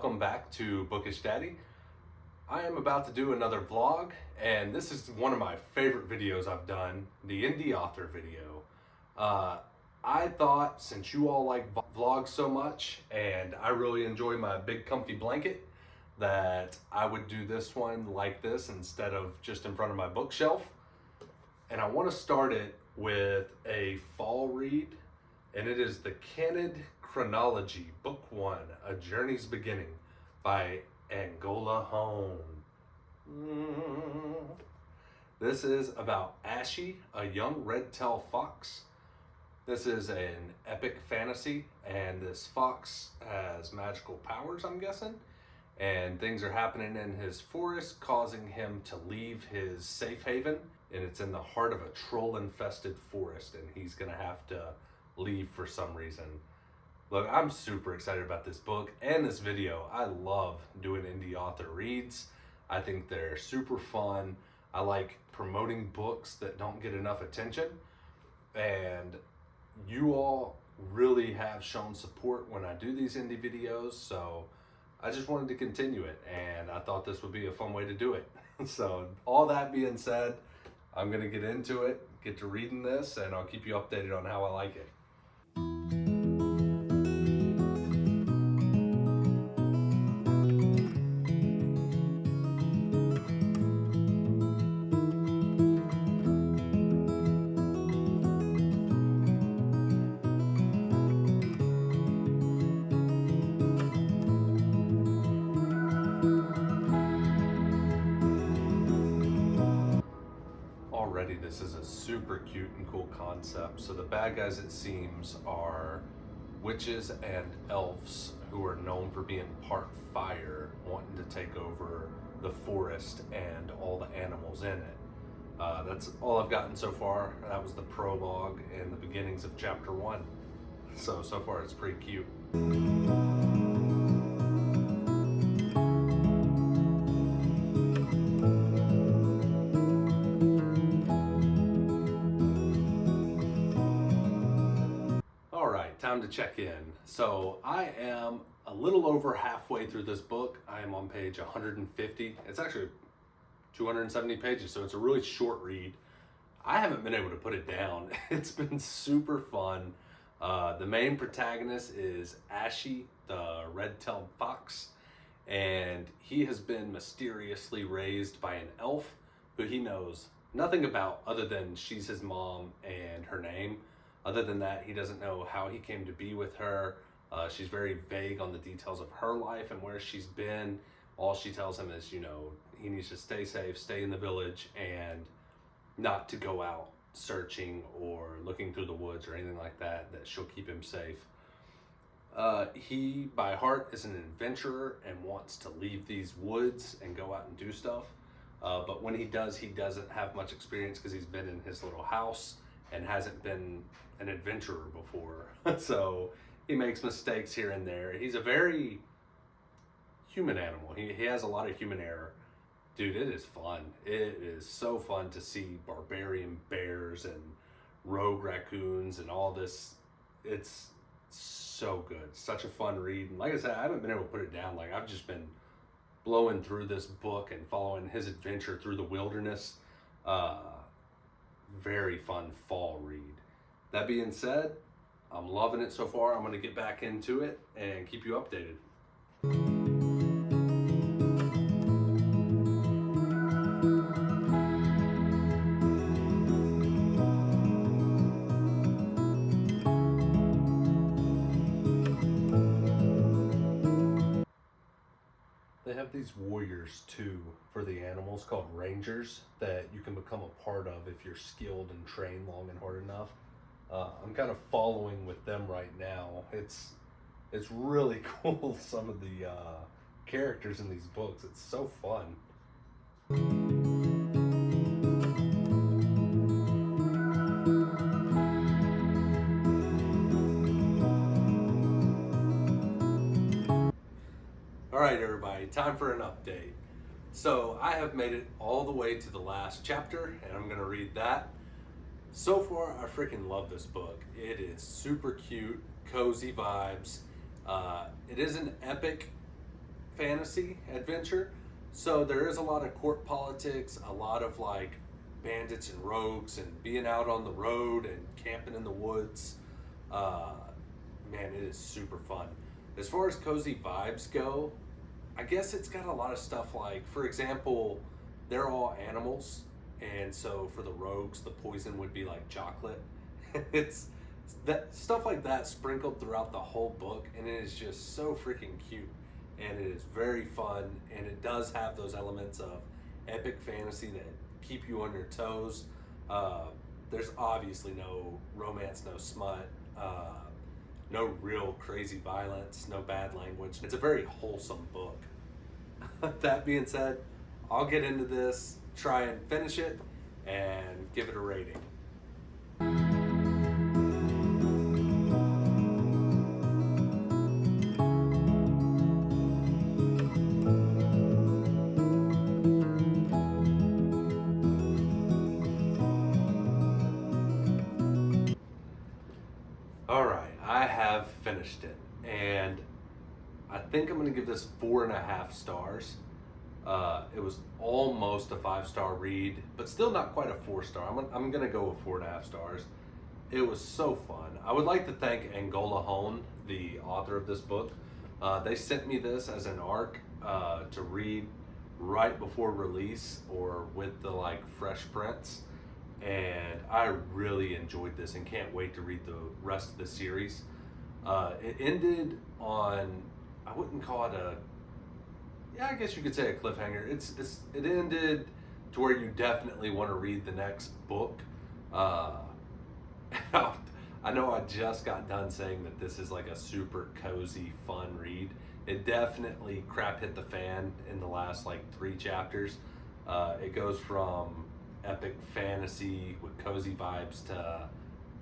welcome back to Bookish Daddy. I am about to do another vlog, and this is one of my favorite videos I've done, the indie author video. I thought since you all like vlogs so much, and I really enjoy my big comfy blanket, that I would do this one like this instead of just in front of my bookshelf. And I want to start it with a fall read, and it is the Candid Chronology, Book 1, A Journey's Beginning by Angola Hone. This is about Ashy, a young red-tailed fox. This is an epic fantasy, and this fox has magical powers, I'm guessing, and things are happening in his forest, causing him to leave his safe haven, and it's in the heart of a troll-infested forest, and he's gonna have to leave for some reason. Look, I'm super excited about this book and this video. I love doing indie author reads. I think they're super fun. I like promoting books that don't get enough attention, and you all really have shown support when I do these indie videos, so I just wanted to continue it, and I thought this would be a fun way to do it. So all that being said, I'm gonna get into it, get to reading this, and I'll keep you updated on how I like it. Already this is a super cute and cool concept. So the bad guys, it seems, are witches and elves who are known for being part fire, wanting to take over the forest and all the animals in it. That's all I've gotten so far. That was the prologue and the beginnings of chapter 1. So far it's pretty cute. Time to check in. So I am a little over halfway through this book. I am on page 150. It's actually 270 pages, so it's a really short read. I haven't been able to put it down. It's been super fun. The main protagonist is Ashy, the red-tailed fox, and he has been mysteriously raised by an elf who he knows nothing about other than she's his mom and her name. Other than that, he doesn't know how he came to be with her. She's very vague on the details of her life and where she's been. All she tells him is, he needs to stay safe, stay in the village, and not to go out searching or looking through the woods or anything like that, that she'll keep him safe. He, by heart, is an adventurer and wants to leave these woods and go out and do stuff. But when he does, he doesn't have much experience because he's been in his little house and hasn't been an adventurer before. So he makes mistakes here and there. He's a very human animal. He has a lot of human error. Dude, it is fun. It is so fun to see barbarian bears and rogue raccoons and all this. It's so good. Such a fun read. And like I said, I haven't been able to put it down. Like, I've just been blowing through this book and following his adventure through the wilderness. Very fun fall read. That being said, I'm loving it so far. I'm going to get back into it and keep you updated. They have these warriors too for the animals called rangers that you can become a part of if you're skilled and trained long and hard enough. I'm kind of following with them right now. It's really cool, some of the characters in these books. It's so fun. All right, everybody, time for an update. So I have made it all the way to the last chapter, and I'm gonna read that. So far, I freaking love this book. It is super cute, cozy vibes. It is an epic fantasy adventure. So there is a lot of court politics, a lot of like bandits and rogues and being out on the road and camping in the woods. Uh, Man, it is super fun. As far as cozy vibes go, I guess it's got a lot of stuff like, for example, they're all animals, and so for the rogues, the poison would be like chocolate. it's that stuff like that sprinkled throughout the whole book, and it is just so freaking cute, and it is very fun, and it does have those elements of epic fantasy that keep you on your toes. Uh, there's obviously no romance, no smut. No real crazy violence, no bad language. It's a very wholesome book. That being said, I'll get into this, try and finish it, and give it a rating. All right, I have finished it, and I think I'm gonna give this 4.5 stars. It was almost a 5-star read, but still not quite a 4-star. I'm gonna go with 4.5 stars. It was so fun. I would like to thank Angola Hone, the author of this book. They sent me this as an ARC to read right before release or with the like fresh prints, and I really enjoyed this and can't wait to read the rest of the series. It ended on, I wouldn't call it a, yeah, I guess you could say a cliffhanger. It ended to where you definitely want to read the next book. I know I just got done saying that this is like a super cozy, fun read. It definitely crap hit the fan in the last like 3 chapters. It goes from epic fantasy with cozy vibes to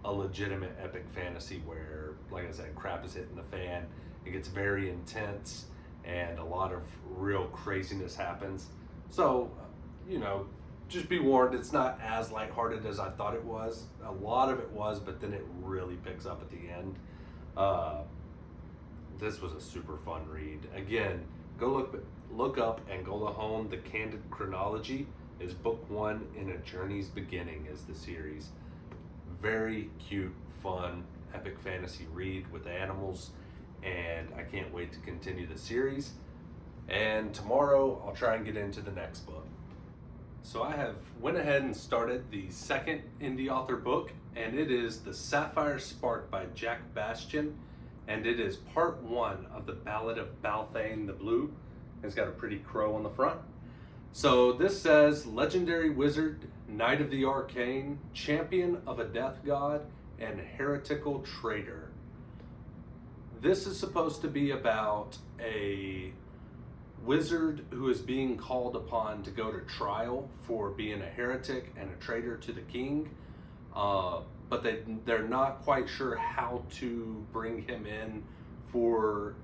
a legitimate epic fantasy where, like I said, crap is hitting the fan. It gets very intense and a lot of real craziness happens. So, just be warned, it's not as lighthearted as I thought it was. A lot of it was, but then it really picks up at the end. This was a super fun read. Again, go look up Angola Hone. The Candid Chronology is book 1 in A Journey's Beginning is the series. Very cute, fun, epic fantasy read with animals, and I can't wait to continue the series. And tomorrow I'll try and get into the next book. So I have went ahead and started the second indie author book, and it is The Sapphire Spark by Jack Bastian, and it is part 1 of the Ballad of Balthane the Blue. It's got a pretty crow on the front. So this says, legendary wizard, knight of the arcane, champion of a death god, and heretical traitor. This is supposed to be about a wizard who is being called upon to go to trial for being a heretic and a traitor to the king, but they're not quite sure how to bring him in for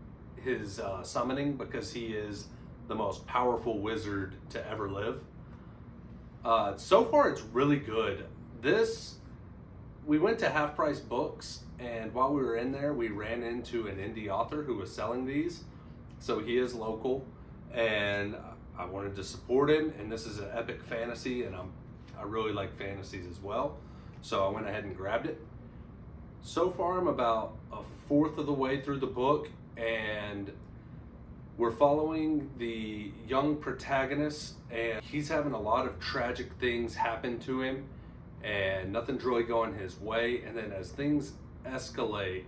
his summoning because he is the most powerful wizard to ever live. So far it's really good. We went to Half Price Books, and while we were in there we ran into an indie author who was selling these. So he is local, and I wanted to support him, and this is an epic fantasy, and I really like fantasies as well, so I went ahead and grabbed it. So far I'm about 1/4 of the way through the book, and we're following the young protagonist, and he's having a lot of tragic things happen to him and nothing's really going his way, and then as things escalate,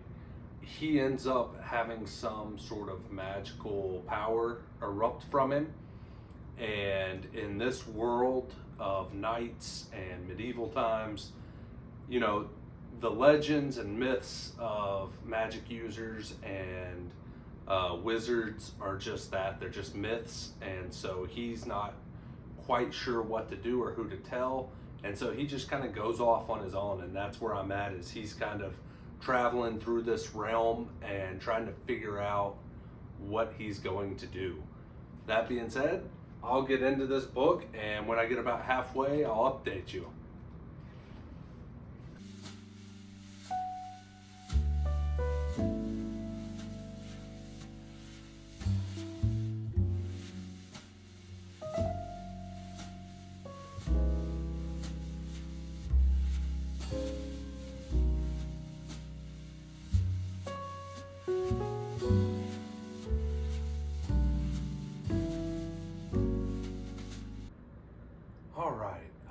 he ends up having some sort of magical power erupt from him. And in this world of knights and medieval times, the legends and myths of magic users and wizards are just that. They're just myths. And so he's not quite sure what to do or who to tell. And so he just kind of goes off on his own. And that's where I'm at, is he's kind of traveling through this realm and trying to figure out what he's going to do. That being said, I'll get into this book, and when I get about halfway, I'll update you.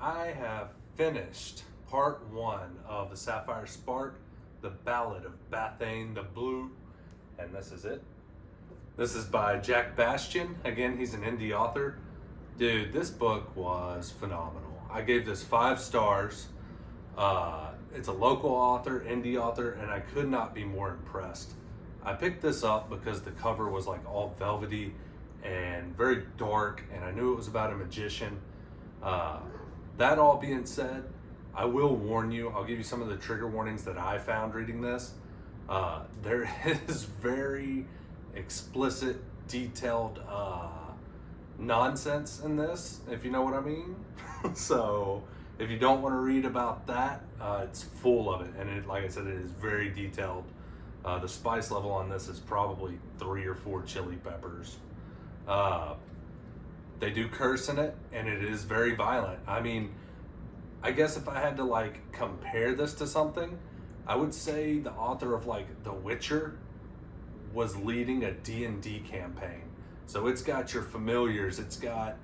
I have finished part one of the Sapphire Spark, the Ballad of Bathane the Blue, and this is it. This is by Jack Bastian. Again, he's an indie author. Dude, this book was phenomenal. I gave this 5 stars. It's a local author, indie author, and I could not be more impressed. I picked this up because the cover was like all velvety and very dark, and I knew it was about a magician. That all being said, I will warn you, I'll give you some of the trigger warnings that I found reading this. There is very explicit, detailed nonsense in this, if you know what I mean. So if you don't want to read about that, it's full of it, and it, like I said, it is very detailed. The spice level on this is probably 3 or 4 chili peppers. They do curse in it, and it is very violent. I mean, I guess if I had to like compare this to something, I would say the author of like The Witcher was leading a D&D campaign. So it's got your familiars, it's got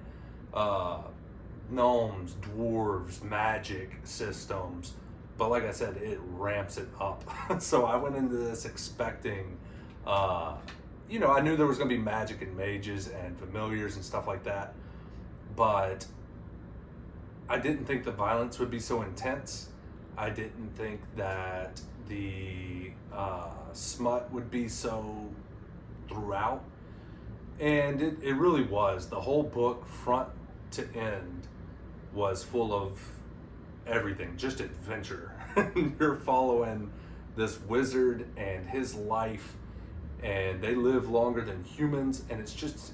gnomes, dwarves, magic systems, but like I said, it ramps it up. So I went into this expecting, I knew there was going to be magic and mages and familiars and stuff like that, but I didn't think the violence would be so intense. I didn't think that the smut would be so throughout. And it really was. The whole book, front to end, was full of everything, just adventure. You're following this wizard and his life, and they live longer than humans, and it's just,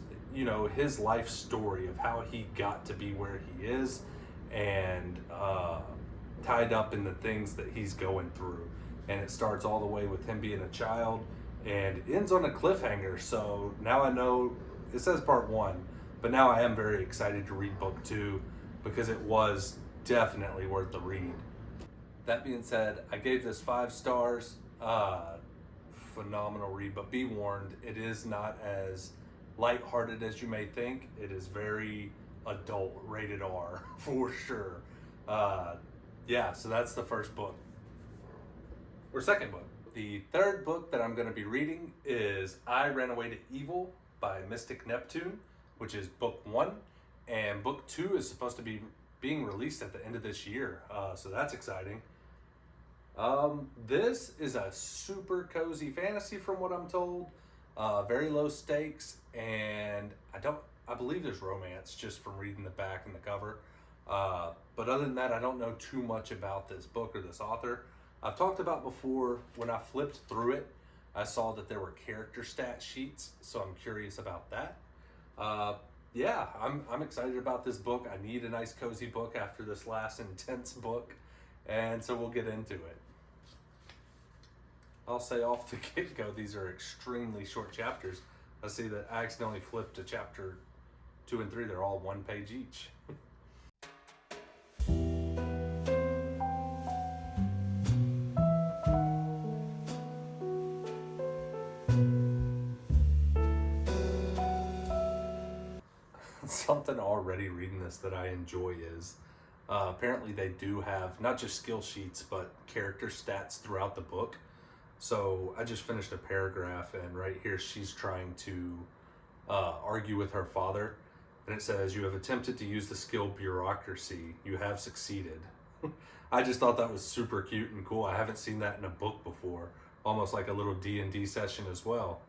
his life story of how he got to be where he is, and tied up in the things that he's going through. And it starts all the way with him being a child, and it ends on a cliffhanger. So now I know, it says part 1, but now I am very excited to read book 2, because it was definitely worth the read. That being said, I gave this 5 stars. Phenomenal read, but be warned, it is not as lighthearted as you may think. It is very adult, rated R, for sure. So that's the first book. Or second book. The third book that I'm going to be reading is I Ran Away to Evil by Mystic Neptune, which is book 1. And book 2 is supposed to be being released at the end of this year. So that's exciting. This is a super cozy fantasy from what I'm told. Very low stakes, and I believe there's romance just from reading the back and the cover. But other than that, I don't know too much about this book or this author. I've talked about before, when I flipped through it, I saw that there were character stat sheets, so I'm curious about that. I'm excited about this book. I need a nice cozy book after this last intense book, and so we'll get into it. I'll say off the get-go, these are extremely short chapters. I see that I accidentally flipped to chapter 2 and 3. They're all 1 page each. Something already reading this that I enjoy is apparently they do have not just skill sheets but character stats throughout the book. So I just finished a paragraph, and right here she's trying to argue with her father, and it says, "You have attempted to use the skill bureaucracy. You have succeeded." I just thought that was super cute and cool. I haven't seen that in a book before. Almost like a little D&D session as well.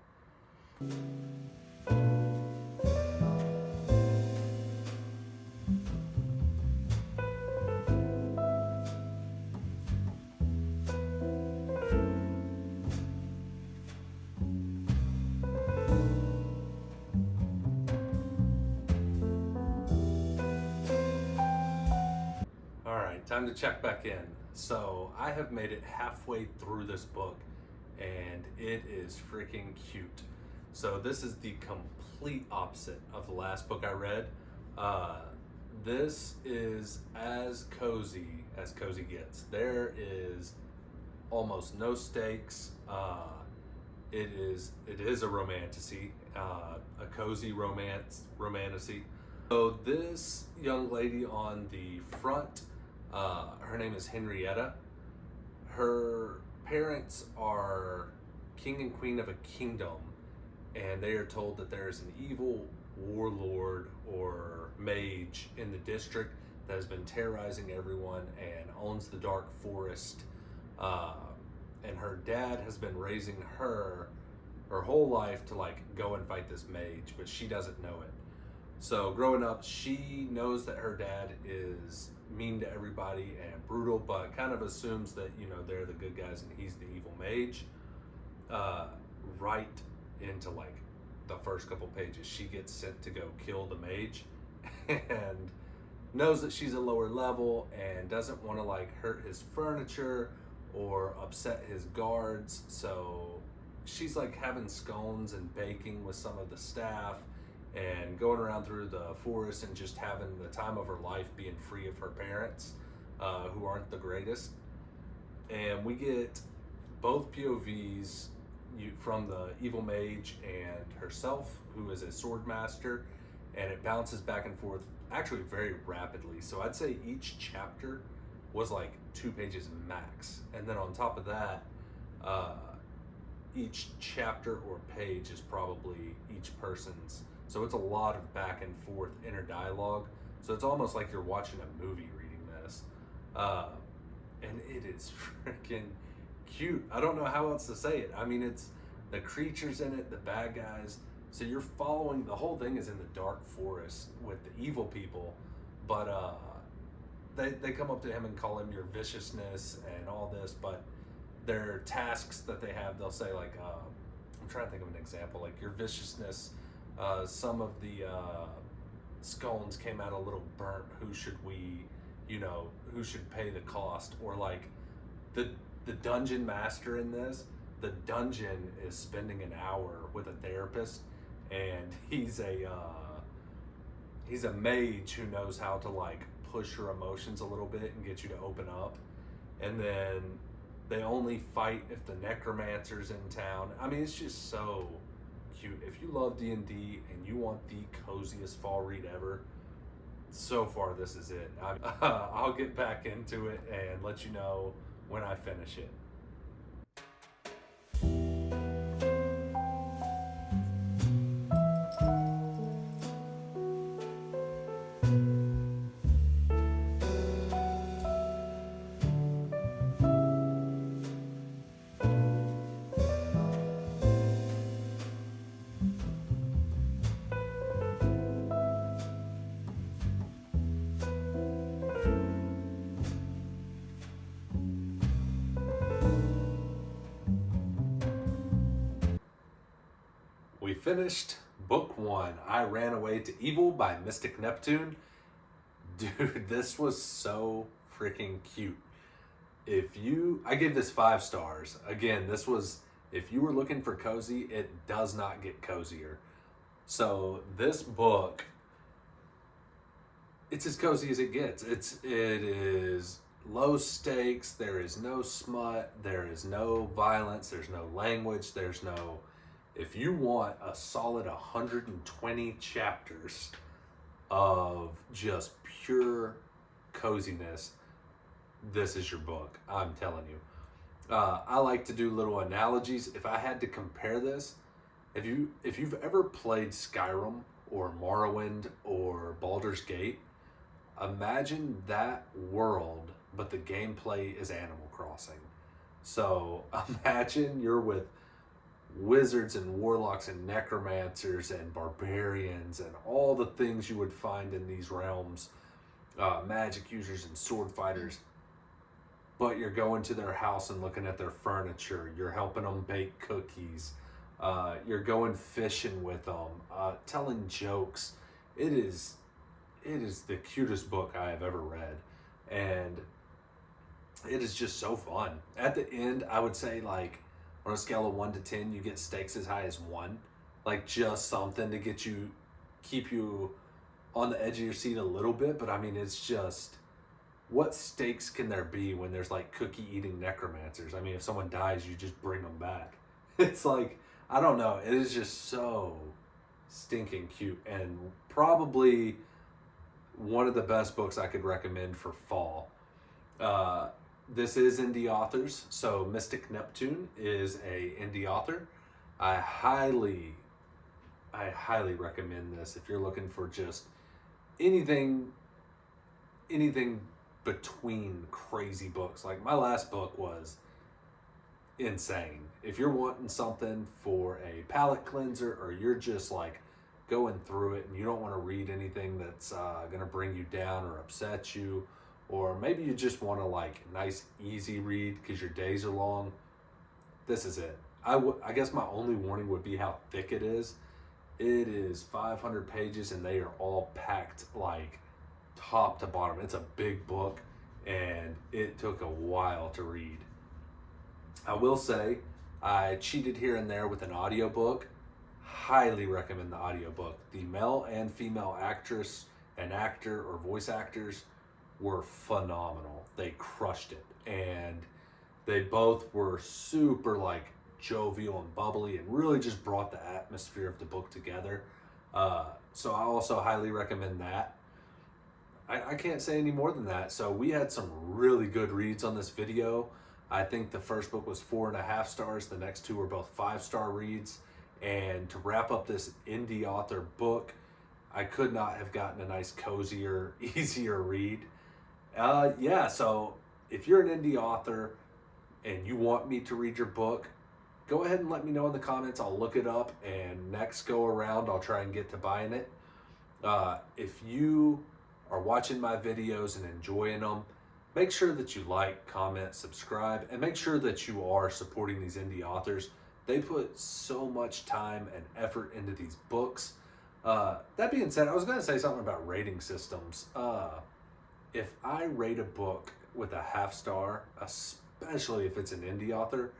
Time to check back in. So I have made it halfway through this book, and it is freaking cute. So this is the complete opposite of the last book I read. This is as cozy gets. There is almost no stakes. It is a romantasy, a cozy romantasy. So this young lady on the front, her name is Henrietta. Her parents are king and queen of a kingdom, and they are told that there is an evil warlord or mage in the district that has been terrorizing everyone and owns the dark forest. Uh, and her dad has been raising her whole life to like go and fight this mage, but she doesn't know it. So growing up, she knows that her dad is mean to everybody and brutal, but kind of assumes that they're the good guys and he's the evil mage. Uh, right into like the first couple pages, she gets sent to go kill the mage, and knows that she's a lower level and doesn't want to like hurt his furniture or upset his guards. So she's like having scones and baking with some of the staff and going around through the forest and just having the time of her life being free of her parents, who aren't the greatest. And we get both POVs from the evil mage and herself, who is a sword master, and it bounces back and forth actually very rapidly. So I'd say each chapter was like 2 pages max, and then on top of that, uh, each chapter or page is probably each person's. So it's a lot of back and forth inner dialogue. So it's almost like you're watching a movie reading this. Uh, and it is freaking cute. I don't know how else to say it. I mean, it's the creatures in it, the bad guys. So you're following, the whole thing is in the dark forest with the evil people, but they come up to him and call him your viciousness and all this, but their tasks that they have, they'll say like, I'm trying to think of an example, like your viciousness, some of the scones came out a little burnt. Who should pay the cost? Or like the dungeon master in this, the dungeon is spending an hour with a therapist, and he's a mage who knows how to like push your emotions a little bit and get you to open up. And then they only fight if the necromancer's in town. I mean, it's just so cute. If you love D&D and you want the coziest fall read ever, so far this is it. I'll get back into it and let you know when I finish it. We finished book one, I Ran Away to Evil by Mystic Neptune. Dude, this was so freaking cute. I gave this 5 stars. Again, if you were looking for cozy, it does not get cozier. So this book, it's as cozy as it gets. It is low stakes. There is no smut. There is no violence. There's no language. There's no. If you want a solid 120 chapters of just pure coziness, this is your book. I'm telling you. I like to do little analogies. If I had to compare this, if you've ever played Skyrim or Morrowind or Baldur's Gate, imagine that world, but the gameplay is Animal Crossing. So imagine you're with wizards and warlocks and necromancers and barbarians and all the things you would find in these realms, magic users and sword fighters, but you're going to their house and looking at their furniture, you're helping them bake cookies, you're going fishing with them, telling jokes. It is the cutest book I have ever read, and it is just so fun. At the end, I would say, like, on a scale of 1 to 10, you get stakes as high as 1. Like, just something to keep you on the edge of your seat a little bit. But I mean, it's just, what stakes can there be when there's like cookie eating necromancers? I mean, if someone dies, you just bring them back. It's like, I don't know. It is just so stinking cute, and probably one of the best books I could recommend for fall. This is indie authors, so Mystic Neptune is a indie author. I highly, I highly recommend this if you're looking for just anything, anything between crazy books. Like my last book was insane. If you're wanting something for a palate cleanser, or you're just like going through it and you don't want to read anything that's going to bring you down or upset you, or maybe you just want to like nice easy read because your days are long, this is it. I guess my only warning would be how thick it is. It is 500 pages and they are all packed like top to bottom. It's a big book and it took a while to read. I will say I cheated here and there with an audiobook. Highly recommend the audiobook. The male and female actress and actor or voice actors were phenomenal. They crushed it. And they both were super like jovial and bubbly and really just brought the atmosphere of the book together. So I also highly recommend that. I can't say any more than that. So we had some really good reads on this video. I think the first book was 4.5 stars. The next two were both 5-star reads. And to wrap up this indie author book, I could not have gotten a nice, cozier, easier read. Yeah, so if you're an indie author and you want me to read your book, go ahead and let me know in the comments. I'll look it up, and next go around, I'll try and get to buying it. If you are watching my videos and enjoying them, make sure that you like, comment, subscribe, and make sure that you are supporting these indie authors. They put so much time and effort into these books. That being said, I was going to say something about rating systems. If I rate a book with a 0.5 star, especially if it's an indie author,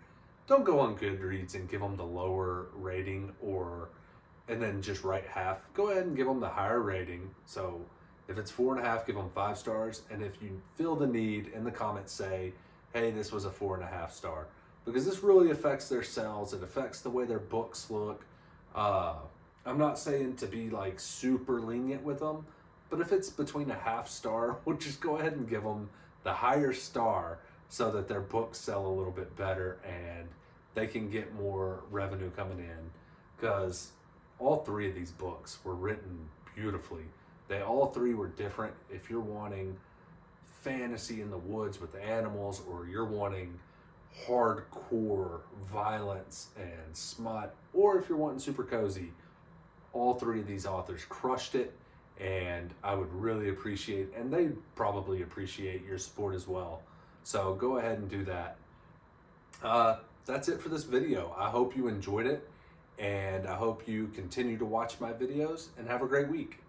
don't go on Goodreads and give them the lower rating and then just write half. Go ahead and give them the higher rating. So if it's 4.5, give them 5 stars. And if you feel the need, in the comments say, hey, this was a 4.5 star. Because this really affects their sales. It affects the way their books look. I'm not saying to be like super lenient with them, but if it's between a 0.5 star, we'll just go ahead and give them the higher star so that their books sell a little bit better and they can get more revenue coming in. Because all 3 of these books were written beautifully. They all 3 were different. If you're wanting fantasy in the woods with animals, or you're wanting hardcore violence and smut, or if you're wanting super cozy, all 3 of these authors crushed it, and I would really appreciate, and they probably appreciate your support as well. So go ahead and do that. That's it for this video. I hope you enjoyed it, and I hope you continue to watch my videos, and have a great week.